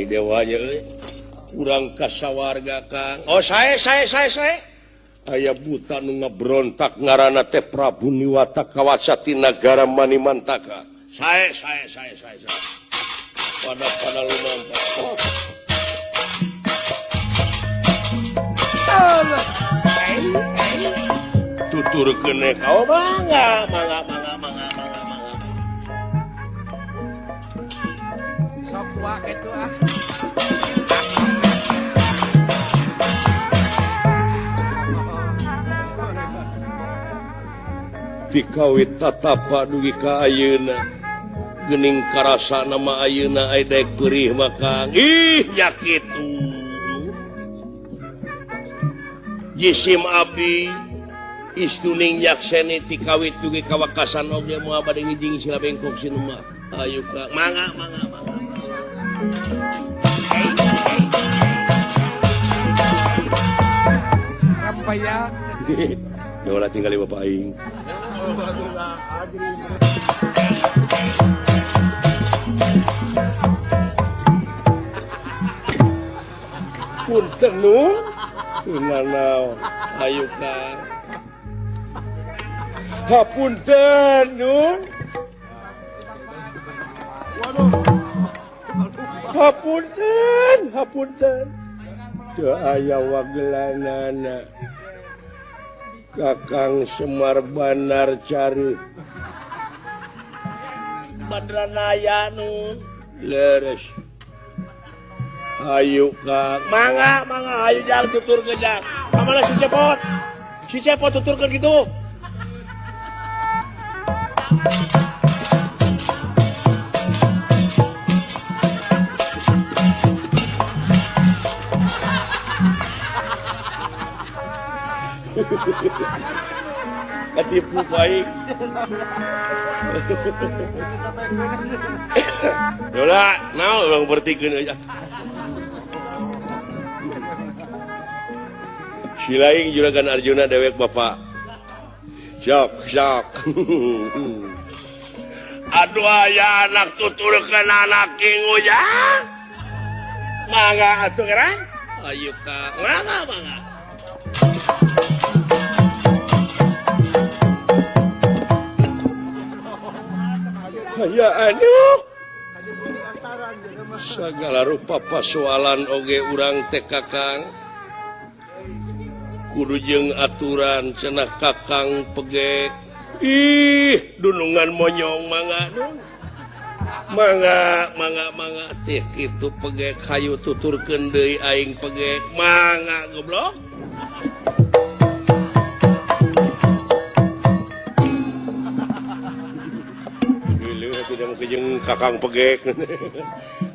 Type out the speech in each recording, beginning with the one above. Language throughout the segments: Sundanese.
dewanya kurang kasawarga Kang saya aya buta nu ngabrontak ngaranna teh Prabu Niwata Kawasati Nagara Manimantaka saya pada lu nampak tutur kene kau mangga sok wae itu Dikawit tatapa dugi ka ayeuna geuning karasa nama ayeuna aya daek perih maka nya kitu jisim abdi istuning yakseni tikawit dugi kawakasan oge moal bade ngijing sila bengkok sinuma ayo ka mangga rampaya Dola tinggal di Bapak Aing. Punten nu, nganau, ayo Kang. Hapunten nu. Hapunten. Teu aya wagelanana. Kakang Semar Banar cari Badranaya nun leres ayo Kang mangga ayo jang tutur ke jang kamana si cepot tuturkan gitu ketipu baik Yola, nah orang bertikeun aja Silaing juragan Arjuna dewek Bapak Sok aduh aya anak tuturkeun anak kingu ya mangga atuh kerang ayo Kang mangga ya anu segala rupa pasoalan oge urang teh Kakang kudu jeung aturan cenah Kakang pegek dunungan monyong mangga teh kitu pegek hayu tuturkeun deui aing pegek mangga goblok kejeng Kakang pegek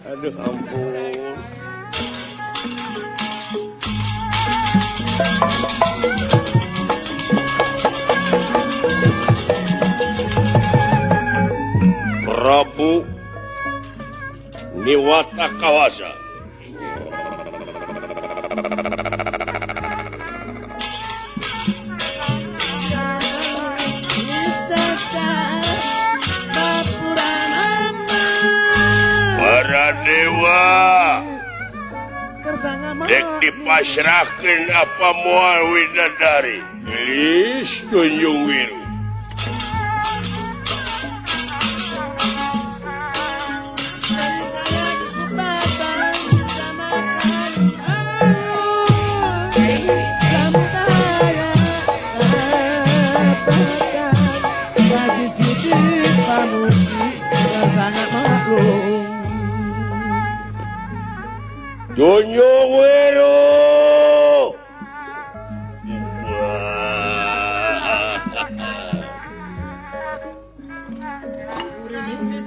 aduh ampun Prabu Niwata Kawasa Dewa dek dipasrahkeun apa moal widadari gelis tunjung wiru tunjung wiru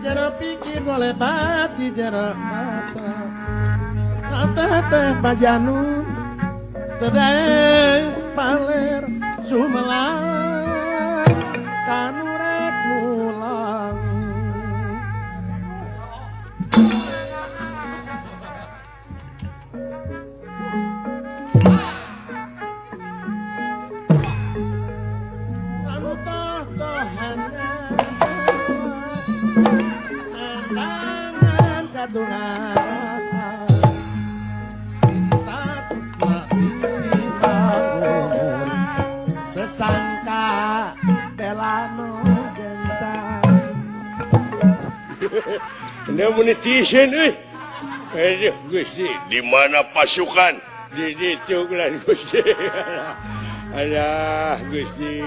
Jara pikir oleh bati jara rasa kata teh pajanu tedai paler sumelang kanu rek mulang anu toh-tohan kadungan cinta tresna dibangun tersangka belano gensan Anda monetizen Aduh Gusti, di mana pasukan? Di situ kan Gusti. Alah Gusti.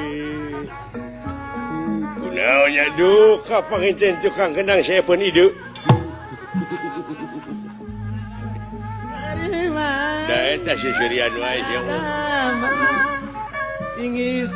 Kunaonnya duka panginten tukang kenang saya pun hidup. terima Dah eta si Surian wae sia. ingis